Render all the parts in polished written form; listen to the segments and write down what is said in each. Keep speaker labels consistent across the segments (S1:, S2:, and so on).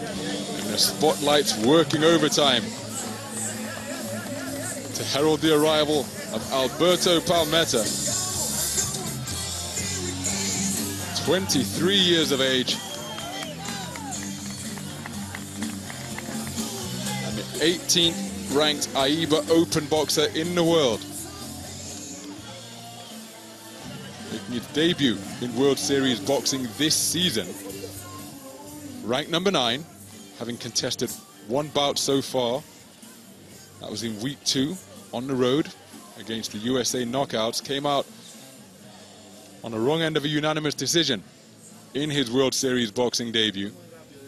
S1: And the spotlight's working overtime to herald the arrival of Alberto PALMETTA. 23 years of age. And the 18th ranked AIBA Open boxer in the world. Making his debut in World Series boxing this season. Ranked number 9, having contested 1 bout so far. That was in week 2 on the road against the USA Knockouts. Came out on the wrong end of a unanimous decision in his World Series boxing debut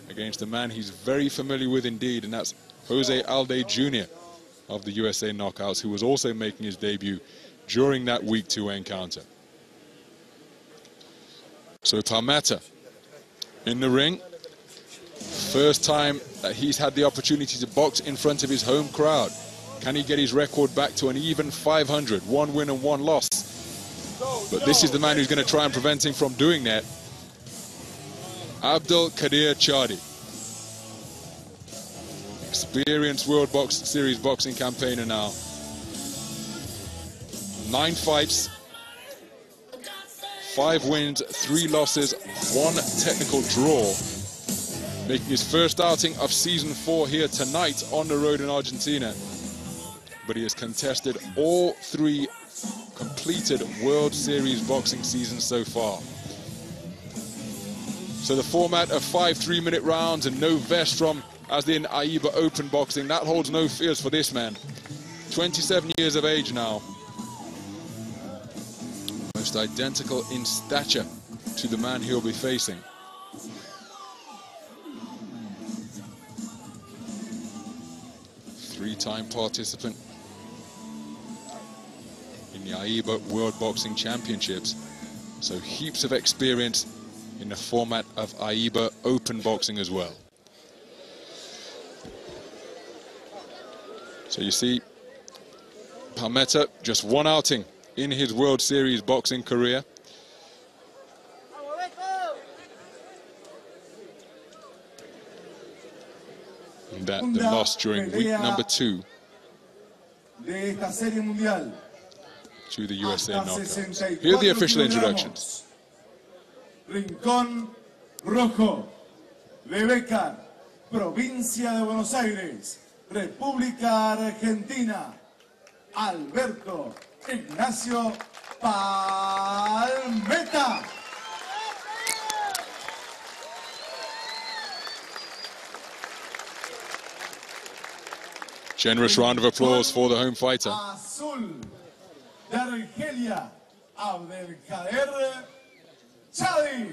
S1: against a man he's very familiar with indeed, and that's Jose Alde Jr. of the USA Knockouts, who was also making his debut during that week 2 encounter. So PALMETTA in the ring. First time that he's had the opportunity to box in front of his home crowd. Can he get his record back to an even 500, 1 win and 1 loss? But this is the man who's going to try and prevent him from doing that. Abdelkader CHADI. Experienced World Series boxing campaigner now. 9 fights, 5 wins, 3 losses, 1 technical draw. Making his first outing of season 4 here tonight on the road in Argentina. But he has contested all 3 completed World Series boxing seasons so far. So the format of 5 3-minute rounds and no vest from, as in AIBA Open boxing, that holds no fears for this man. 27 years of age now. Almost identical in stature to the man he'll be facing. Three-time participant in the AIBA World Boxing Championships. So heaps of experience in the format of AIBA Open boxing as well. So you see, PALMETTA, just 1 outing in his World Series boxing career. And that the loss during week number 2 to the USA Knockouts. Here are the official introductions.
S2: Rincón Rojo, de Becar, Provincia de Buenos Aires, República Argentina, Alberto Ignacio PALMETTA.
S1: Generous round of applause for the home fighter.
S2: Azul de Argelia, Abdelkader, CHADI.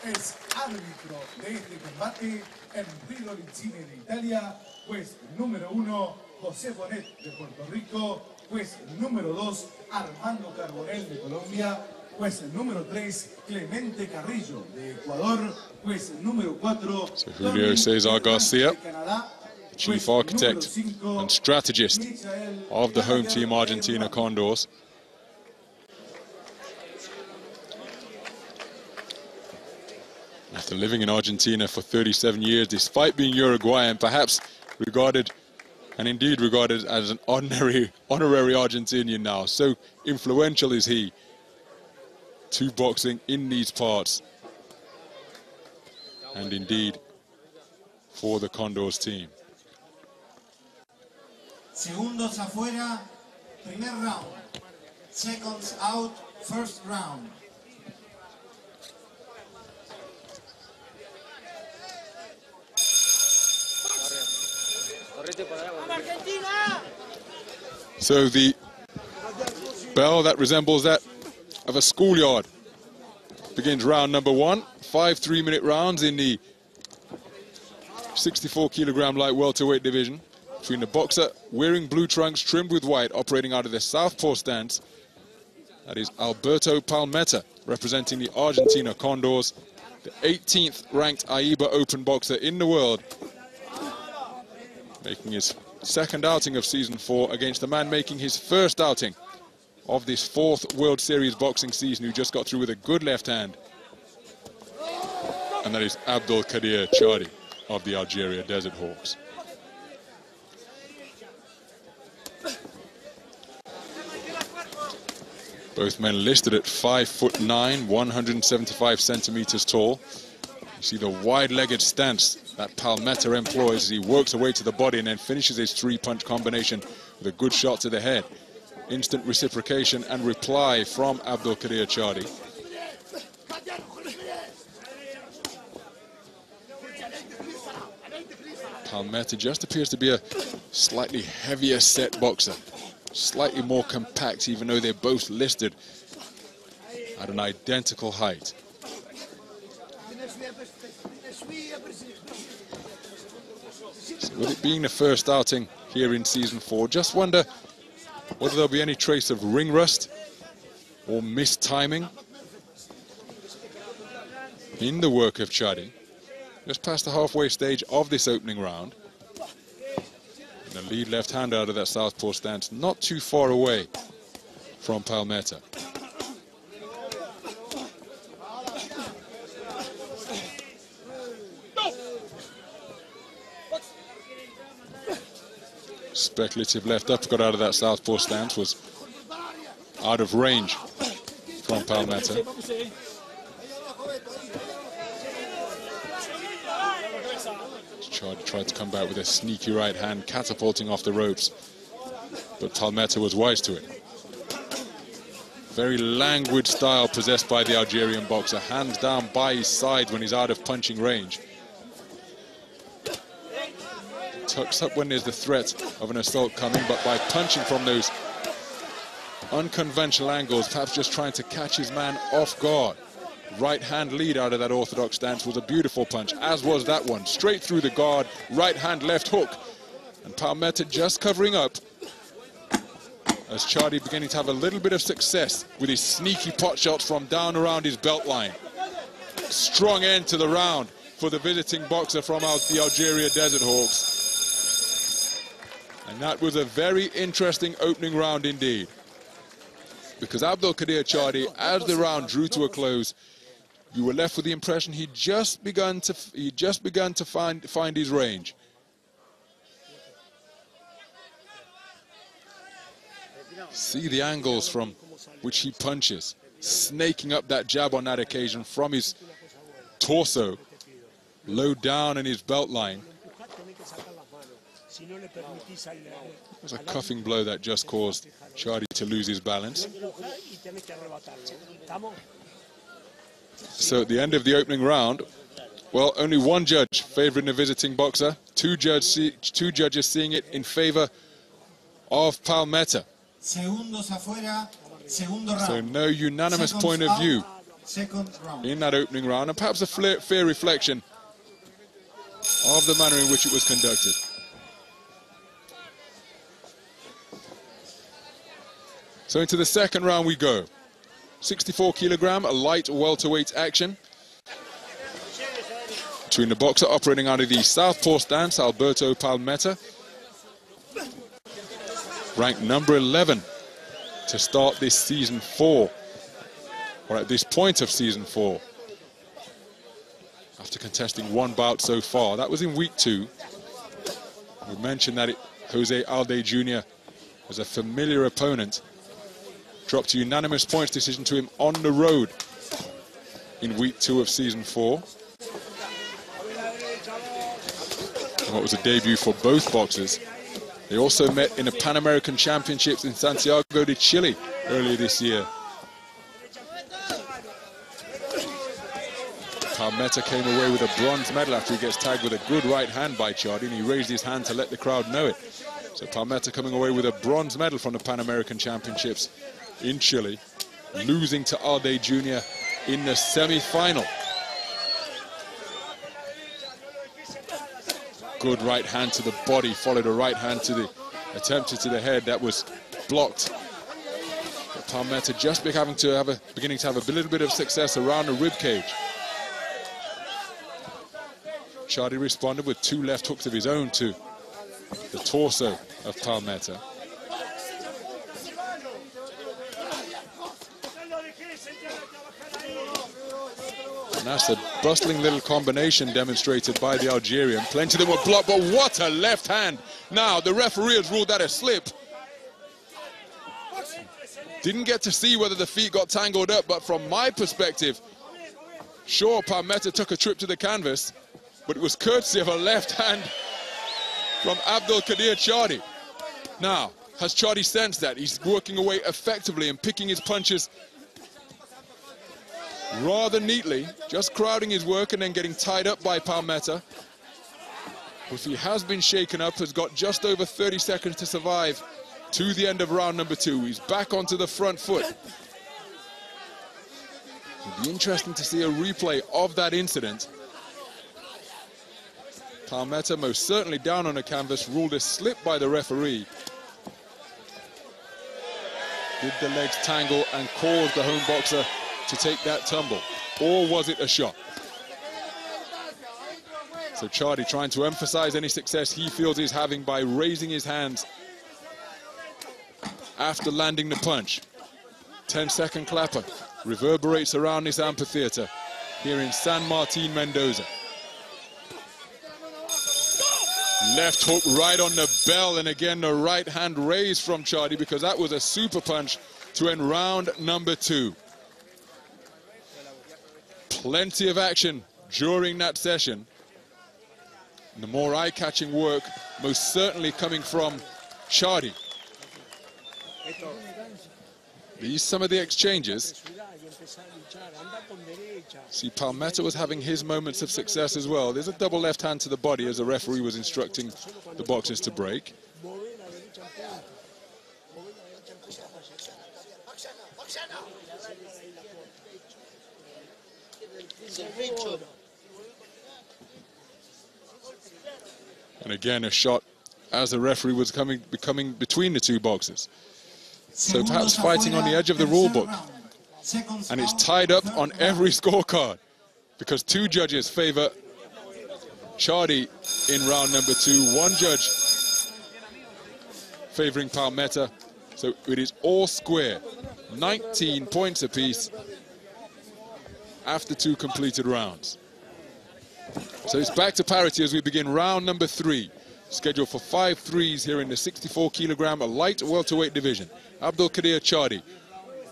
S2: Es árbitro de este combate Enrico Licini de Italia, juez número 1 José Bonet de Puerto Rico, juez número 2 Armando Carbonell de Colombia, juez número 3 Clemente Carrillo de Ecuador, juez número 4
S1: so Julio Cesar Garcia, chief architect and strategist of the home team Argentina Condors. After living in Argentina for 37 years, despite being Uruguayan, perhaps regarded, and indeed regarded as an honorary Argentinian now. So influential is he to boxing in these parts. And indeed, for the Condors team.
S3: Segundos afuera, primer round. Seconds out, first round.
S1: So the bell that resembles that of a schoolyard begins round number 1. 5 3-minute rounds in the 64-kilogram light welterweight division between the boxer wearing blue trunks trimmed with white, operating out of the southpaw stance. That is Alberto PALMETTA, representing the Argentina Condors, the 18th ranked AIBA Open boxer in the world, making his second outing of season 4 against the man making his first outing of this 4th World Series boxing season, who just got through with a good left hand. And that is Abdelkader CHADI of the Algeria Desert Hawks. Both men listed at 5'9", 175 centimeters tall. You see the wide-legged stance that PALMETTA employs as he works away to the body and then finishes his 3-punch combination with a good shot to the head. Instant reciprocation and reply from Abdelkader CHADI. PALMETTA just appears to be a slightly heavier set boxer, slightly more compact, even though they're both listed at an identical height. So with it being the first outing here in season 4, just wonder whether there'll be any trace of ring rust or mistiming in the work of CHADI. Just past the halfway stage of this opening round. And the lead left-hander out of that southpaw stance, not too far away from PALMETTA. Speculative left uppercut out of that southpaw stance was out of range from PALMETTA. CHADI tried to come back with a sneaky right hand, catapulting off the ropes, but PALMETTA was wise to it. Very languid style possessed by the Algerian boxer, hands down by his side when he's out of punching range. Tucks up when there's the threat of an assault coming, but by punching from those unconventional angles, perhaps just trying to catch his man off guard. Right hand lead out of that orthodox stance was a beautiful punch, as was that one. Straight through the guard, right hand left hook. And PALMETTA just covering up as CHADI beginning to have a little bit of success with his sneaky pot shots from down around his belt line. Strong end to the round for the visiting boxer from the Algeria Desert Hawks. And that was a very interesting opening round indeed, because Abdelkader CHADI, as the round drew to a close, you were left with the impression he'd just begun to find his range. See the angles from which he punches, snaking up that jab on that occasion from his torso, low down in his belt line. It was a cuffing blow that just caused CHADI to lose his balance. So at the end of the opening round, well, only one judge favoring the visiting boxer, two judges seeing it in favor of PALMETTA. So no unanimous point of view in that opening round, and perhaps a fair reflection of the manner in which it was conducted. So into the second round we go. 64 kilogram, a light welterweight action between the boxer operating out of the southpaw stance, Alberto PALMETTA, ranked number 11 to start this season 4, or at this point of season 4, after contesting one bout so far. That was in week 2. We mentioned that Jose Alde Jr. was a familiar opponent. Dropped a unanimous points decision to him on the road in week 2 of season 4. And what was a debut for both boxers. They also met in the Pan American Championships in Santiago de Chile earlier this year. PALMETTA came away with a bronze medal after he gets tagged with a good right hand by CHADI, and he raised his hand to let the crowd know it. So PALMETTA coming away with a bronze medal from the Pan American Championships in Chile, losing to Alde Jr. in the semi-final. Good right hand to the body, followed a right hand to the attempted to the head. That was blocked. But PALMETTA just beginning to have a little bit of success around the rib cage. CHADI responded with 2 left hooks of his own to the torso of PALMETTA. And that's a bustling little combination demonstrated by the Algerian. Plenty of them were blocked, but what a left hand. Now, the referee has ruled that a slip. Didn't get to see whether the feet got tangled up, but from my perspective, sure, PALMETTA took a trip to the canvas, but it was courtesy of a left hand from Abdelkader CHADI. Now, has CHADI sensed that? He's working away effectively and picking his punches rather neatly, just crowding his work and then getting tied up by PALMETTA. If he has been shaken up, has got just over 30 seconds to survive to the end of round number 2. He's back onto the front foot. It'll be interesting to see a replay of that incident. PALMETTA most certainly down on the canvas, ruled a slip by the referee. Did the legs tangle and cause the home boxer to take that tumble? Or was it a shot? So CHADI trying to emphasize any success he feels he's having by raising his hands after landing the punch. 10-second clapper reverberates around this amphitheater here in San Martin, Mendoza. Left hook right on the bell, and again the right hand raised from CHADI because that was a super punch to end round number 2. Plenty of action during that session. And the more eye-catching work most certainly coming from CHADI. These some of the exchanges. See, PALMETTA was having his moments of success as well. There's a double left hand to the body as the referee was instructing the boxers to break. And again, a shot as the referee was becoming between the two boxers. So perhaps fighting on the edge of the rule book. And it's tied up on every scorecard because 2 judges favor CHADI in round number 2. 1 judge favoring PALMETTA. So it is all square. 19 points apiece after 2 completed rounds. So it's back to parity as we begin round number 3. Scheduled for 5 threes here in the 64-kilogram light welterweight division. Abdelkader CHADI,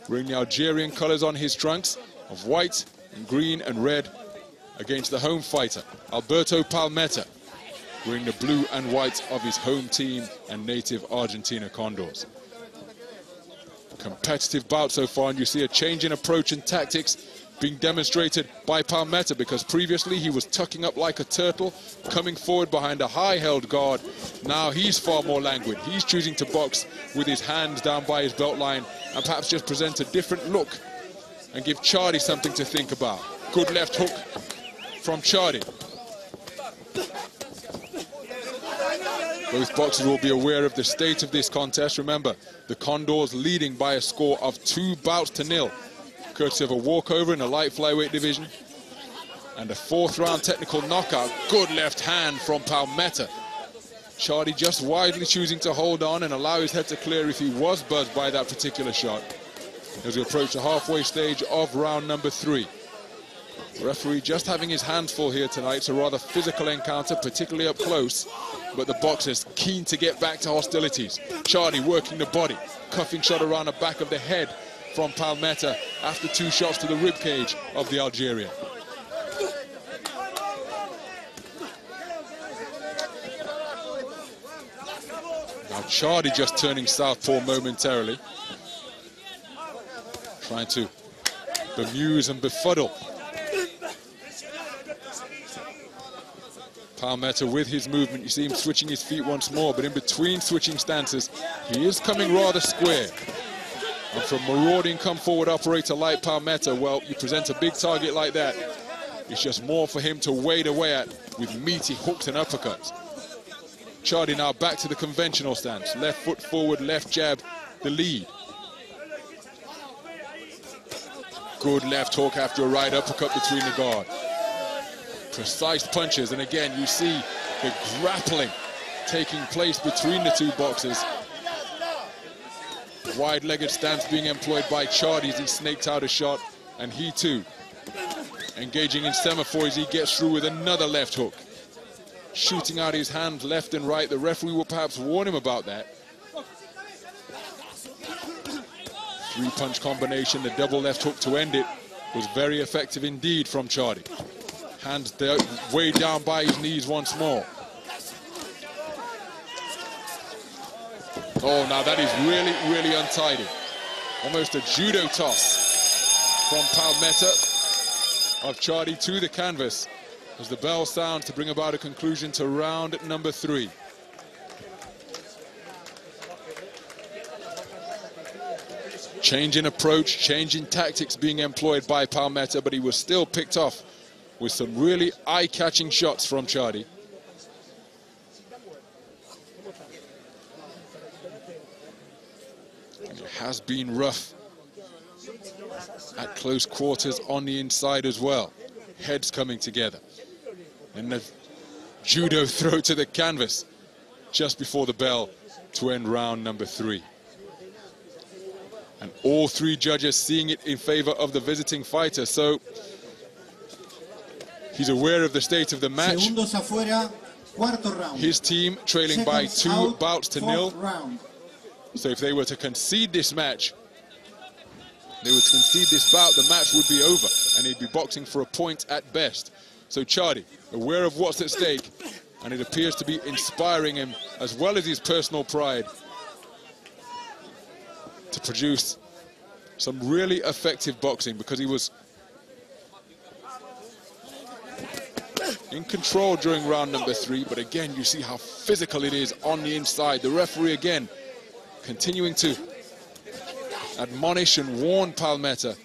S1: wearing the Algerian colors on his trunks of white and green and red, against the home fighter, Alberto PALMETTA, wearing the blue and white of his home team and native Argentina Condors. Competitive bout so far, and you see a change in approach and tactics being demonstrated by PALMETTA, because previously he was tucking up like a turtle, coming forward behind a high-held guard. Now he's far more languid. He's choosing to box with his hands down by his belt line and perhaps just present a different look and give CHADI something to think about. Good left hook from CHADI. Both boxers will be aware of the state of this contest. Remember, the Condors leading by a score of 2-0, courtesy of a walkover in the light flyweight division and a 4th round technical knockout. Good left hand from PALMETTA. CHADI just wisely choosing to hold on and allow his head to clear if he was buzzed by that particular shot as we approach the halfway stage of round number 3. The referee just having his hands full here tonight. It's a rather physical encounter, particularly up close, but the boxers keen to get back to hostilities. CHADI working the body, cuffing shot around the back of the head from PALMETTA after 2 shots to the ribcage of the Algerian. Now CHADI just turning southpaw momentarily, trying to bemuse and befuddle PALMETTA with his movement. You see him switching his feet once more, but in between switching stances, he is coming rather square. And from marauding come-forward operator like PALMETTA, well, you present a big target like that, it's just more for him to wade away at with meaty hooks and uppercuts. CHADI now back to the conventional stance. Left foot forward, left jab, the lead. Good left hook after a right uppercut between the guard. Precise punches, and again, you see the grappling taking place between the two boxers. Wide-legged stance being employed by CHADI as he snaked out a shot, and he too engaging in semaphore as he gets through with another left hook. Shooting out his hand left and right. The referee will perhaps warn him about that. Three-punch combination, the double left hook to end it, was very effective indeed from CHADI. Hands way down by his knees once more. Oh, now that is really, really untidy. Almost a judo toss from PALMETTA of CHADI to the canvas as the bell sounds to bring about a conclusion to round number 3. Change in approach, change in tactics being employed by PALMETTA, but he was still picked off with some really eye-catching shots from CHADI. And it has been rough at close quarters on the inside as well. Heads coming together. And the judo throw to the canvas just before the bell to end round number 3. And all 3 judges seeing it in favor of the visiting fighter. So he's aware of the state of the match. His team trailing by 2 bouts to 0. So if they were to concede this match, they would concede this bout, the match would be over, and he'd be boxing for a point at best. So CHADI, aware of what's at stake, and it appears to be inspiring him, as well as his personal pride, to produce some really effective boxing, because he was in control during round number 3, but again, you see how physical it is on the inside. The referee again continuing to admonish and warn PALMETTA.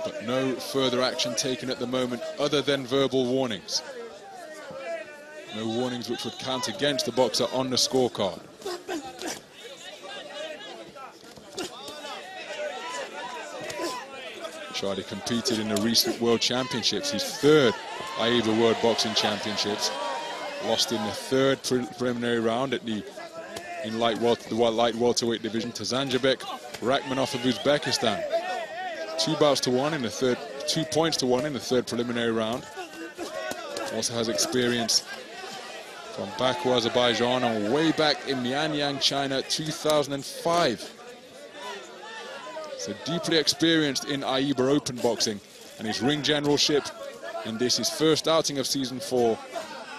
S1: But no further action taken at the moment other than verbal warnings. No warnings which would count against the boxer on the scorecard. CHADI competed in the recent World Championships, his 3rd AIBA World Boxing Championships. Lost in the 3rd preliminary round at the light welterweight division to Zanjabek Rakhmanov of Uzbekistan. 2 bouts to 1 in the 3rd, 2 points to 1 in the 3rd preliminary round. Also has experience from Baku, Azerbaijan, and way back in Mianyang, China, 2005. So deeply experienced in AIBA Open boxing, and his ring generalship in this, his first outing of season 4,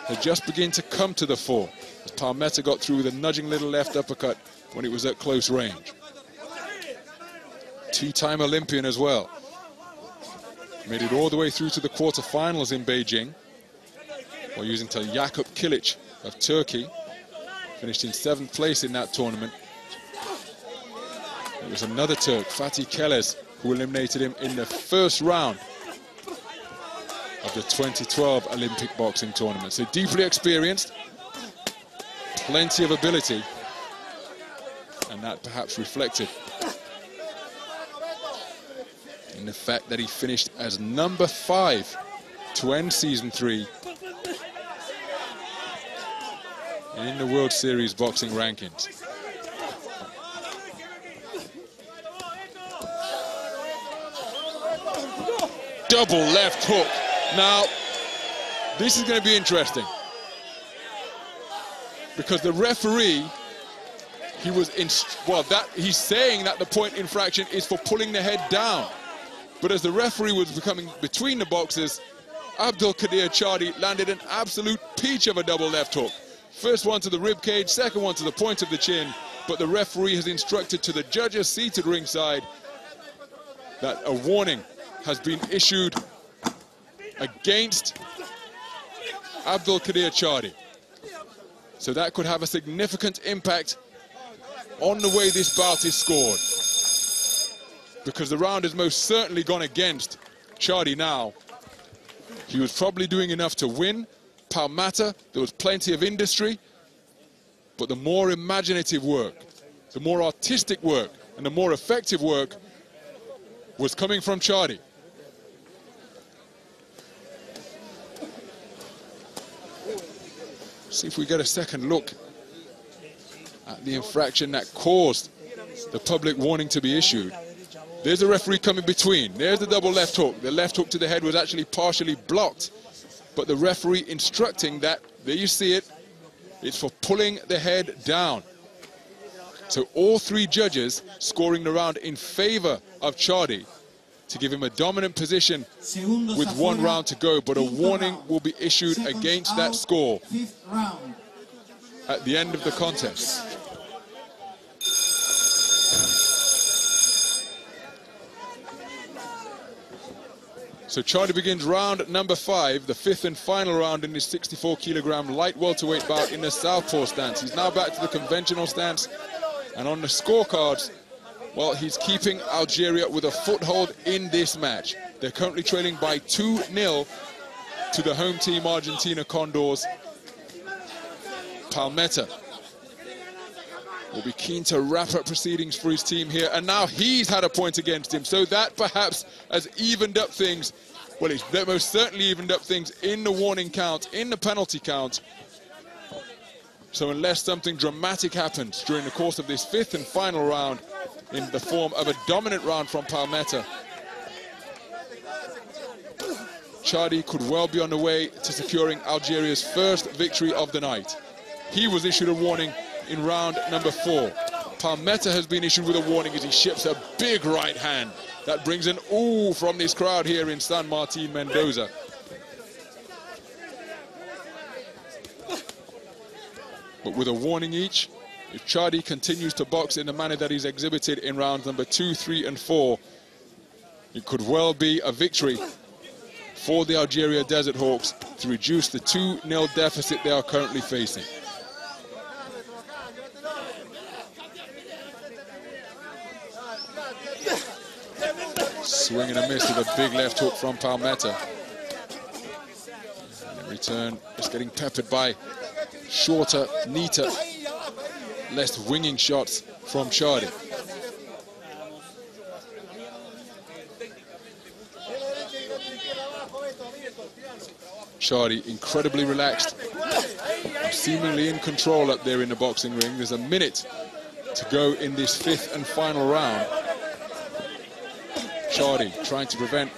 S1: has just begun to come to the fore, as PALMETTA got through with a nudging little left uppercut when it was at close range. 2-time Olympian as well. Made it all the way through to the quarterfinals in Beijing, while using to Jakub Kilic of Turkey. Finished in 7th place in that tournament. It was another Turk, Fatih Kelez, who eliminated him in the 1st round of the 2012 Olympic boxing tournament. So deeply experienced, plenty of ability, and that perhaps reflected in the fact that he finished as number 5 to end season 3 in the World Series boxing rankings. Double left hook. Now, this is going to be interesting, because the referee, he's saying that the point infraction is for pulling the head down. But as the referee was becoming between the boxers, Abdelkader CHADI landed an absolute peach of a double left hook. First one to the rib cage, second one to the point of the chin, but the referee has instructed to the judges seated ringside that a warning has been issued against Abdelkader CHADI. So that could have a significant impact on the way this bout is scored, because the round has most certainly gone against CHADI now. He was probably doing enough to win. PALMETTA, there was plenty of industry, but the more imaginative work, the more artistic work, and the more effective work was coming from CHADI. See if we get a second look at the infraction that caused the public warning to be issued. There's a referee coming between. There's the double left hook. The left hook to the head was actually partially blocked, but the referee instructing that, there you see it, it's for pulling the head down. So all three judges scoring the round in favor of CHADI to give him a dominant position with 1 round to go, but a warning will be issued against that score at the end of the contest. So CHADI begins round number 5, the 5th and final round in his 64-kilogram light welterweight bout in the southpaw stance. He's now back to the conventional stance, and on the scorecards, well, he's keeping Algeria with a foothold in this match. They're currently trailing by 2-0 to the home team, Argentina Condors. PALMETTA will be keen to wrap up proceedings for his team here, and now he's had a point against him, so that perhaps has evened up things. Well, it's most certainly evened up things in the warning count, in the penalty count. So unless something dramatic happens during the course of this 5th and final round in the form of a dominant round from PALMETTA, CHADI could well be on the way to securing Algeria's first victory of the night. He was issued a warning in round number 4. PALMETTA has been issued with a warning as he ships a big right hand. That brings an ooh from this crowd here in San Martin, Mendoza. But with a warning each, if CHADI continues to box in the manner that he's exhibited in rounds number 2, 3, and 4, it could well be a victory for the Algeria Desert Hawks to reduce the 2-0 deficit they are currently facing. Swing and a miss with a big left hook from PALMETTA. And in return, it's getting peppered by shorter, neater, less winging shots from CHADI. CHADI incredibly relaxed, seemingly in control up there in the boxing ring. There's a minute to go in this 5th and final round. CHADI trying to prevent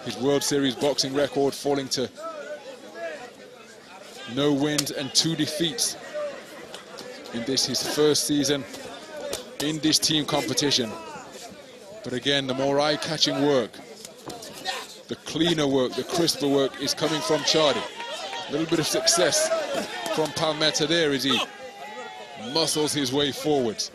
S1: his World Series boxing record falling to no wins and 2 defeats in this, his first season in this team competition. But again, the more eye-catching work, the cleaner work, the crisper work is coming from CHADI. A little bit of success from PALMETTA there as he muscles his way forwards.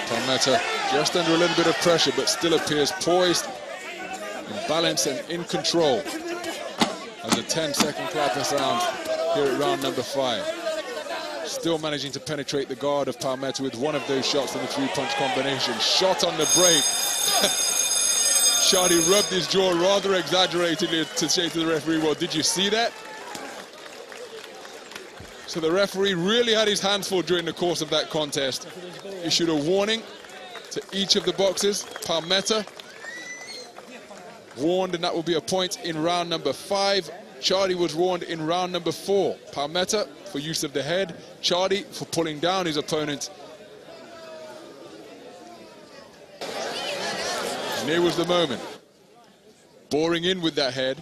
S1: PALMETTA just under a little bit of pressure, but still appears poised, in balance and in control. As a 10-second clapper sounds here at round number 5. Still managing to penetrate the guard of PALMETTA with one of those shots in the 3-punch combination. Shot on the break. CHADI rubbed his jaw rather exaggeratedly to say to the referee, well, did you see that? So the referee really had his hands full during the course of that contest. Issued a warning to each of the boxers. PALMETTA warned, and that will be a point in round number 5. CHADI was warned in round number 4. PALMETTA for use of the head, CHADI for pulling down his opponent. And here was the moment. Boring in with that head.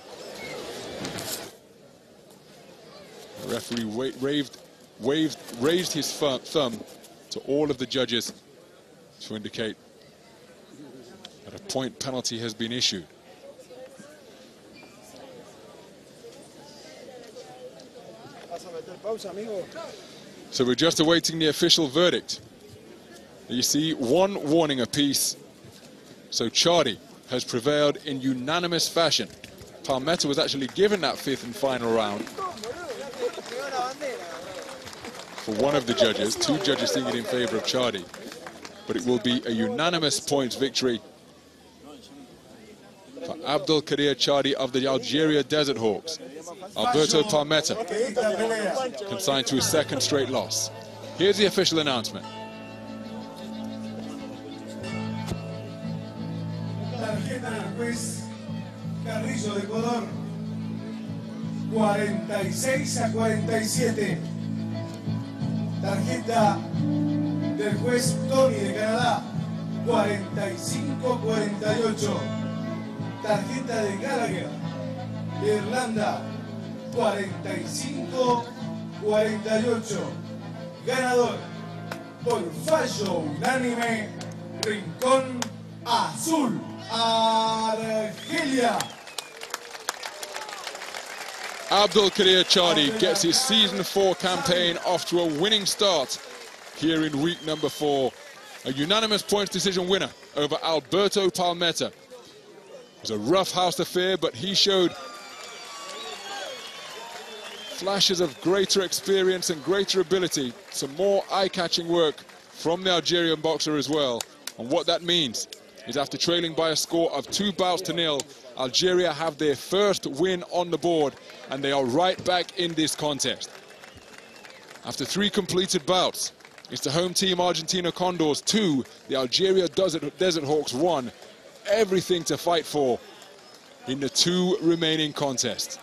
S1: The referee raised his thumb to all of the judges to indicate that a point penalty has been issued. So we're just awaiting the official verdict. You see, 1 warning apiece. So CHADI has prevailed in unanimous fashion. PALMETTA was actually given that 5th and final round for one of the judges. 2 judges seeing it in favor of CHADI. But it will be a unanimous points victory for Abdelkader CHADI of the Algeria Desert Hawks. Alberto PALMETTA consigned to his 2nd straight loss. Here's the official announcement.
S2: Tarjeta del juez Carrillo de Ecuador, 46-47. Tarjeta del juez Tony de Canadá, 45-48. Tarjeta de Gallagher de Irlanda, 45-48. Ganador por fallo unánime, Rincón Azul, Argelia.
S1: Abdelkader CHADI gets his season 4 campaign off to a winning start here in week number 4. A unanimous points decision winner over Alberto PALMETTA. It was a rough house affair, but he showed flashes of greater experience and greater ability. Some more eye-catching work from the Algerian boxer as well. And what that means is after trailing by a score of 2-0, Algeria have their first win on the board, and they are right back in this contest. After 3 completed bouts, it's the home team Argentina Condors 2, the Algeria Desert Hawks 1. Everything to fight for in the 2 remaining contests.